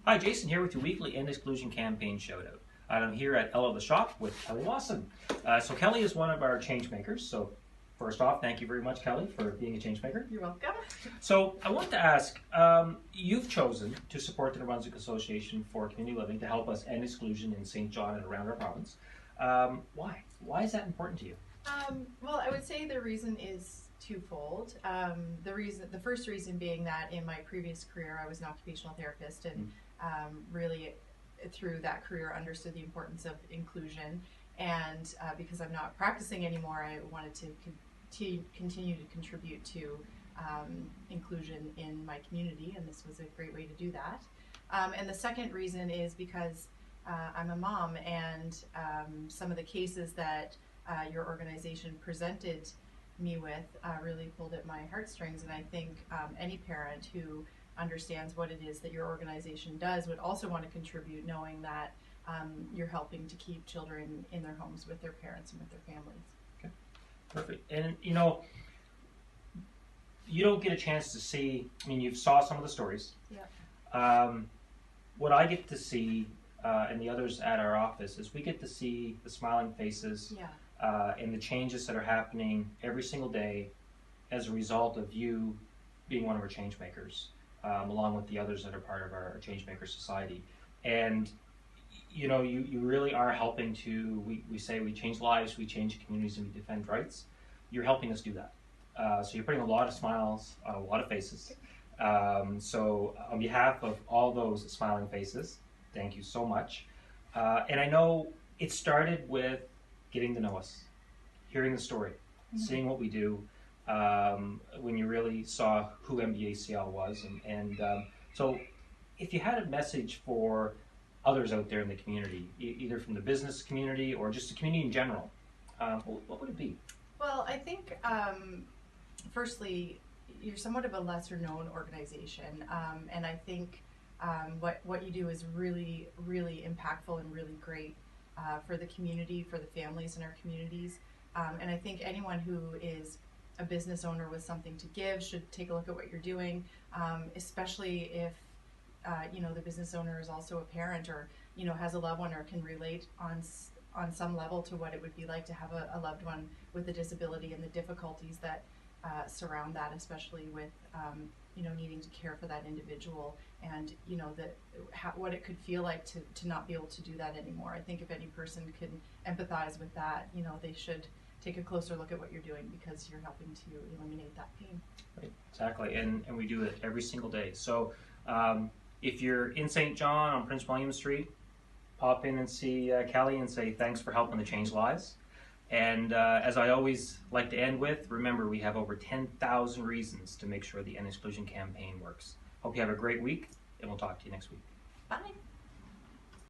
Hi, Jason here with your weekly End Exclusion campaign shout-out. I'm here at Ella the Shop with Kelly Lawson. So Kelly is one of our change makers. So first off, thank you very much, Kelly, for being a change maker. You're welcome. So I want to ask, you've chosen to support the New Brunswick Association for Community Living to help us end exclusion in St. John and around our province. Why? Why is that important to you? Well, I would say the reason is twofold. The first reason being that in my previous career, I was an occupational therapist, and really through that career understood the importance of inclusion. And because I'm not practicing anymore, I wanted to continue to contribute to inclusion in my community, and this was a great way to do that. And the second reason is because I'm a mom, and some of the cases that your organization presented me with really pulled at my heartstrings, and I think any parent who understands what it is that your organization does would also want to contribute, knowing that you're helping to keep children in their homes with their parents and with their families. Okay, perfect. And you know, you don't get a chance to see, I mean, you saw some of the stories. Yeah. What I get to see and the others at our office is we get to see the smiling faces. Yeah. And the changes that are happening every single day as a result of you being one of our change makers, along with the others that are part of our change maker society. And you know, you really are helping to, we say we change lives, we change communities, and we defend rights. You're helping us do that. So you're putting a lot of smiles on a lot of faces. So on behalf of all those smiling faces, thank you so much. And I know it started with getting to know us, hearing the story, seeing what we do, when you really saw who MBACL was. So if you had a message for others out there in the community, either from the business community or just the community in general, what would it be? Well, I think firstly, you're somewhat of a lesser known organization, and I think what you do is really, really impactful and really great for the community, for the families in our communities. And I think anyone who is a business owner with something to give should take a look at what you're doing, especially if you know, the business owner is also a parent, or you know, has a loved one, or can relate on some level to what it would be like to have a loved one with a disability and the difficulties that surround that, especially with you know, needing to care for that individual, and you know, what it could feel like to not be able to do that anymore. I think if any person can empathize with that, you know, they should take a closer look at what you're doing, because you're helping to eliminate that pain. Right, exactly, and we do it every single day. So if you're in St. John on Prince William Street, pop in and see Kelly and say thanks for helping to change lives. And as I always like to end with, remember, we have over 10,000 reasons to make sure the End Exclusion campaign works. Hope you have a great week, and we'll talk to you next week. Bye.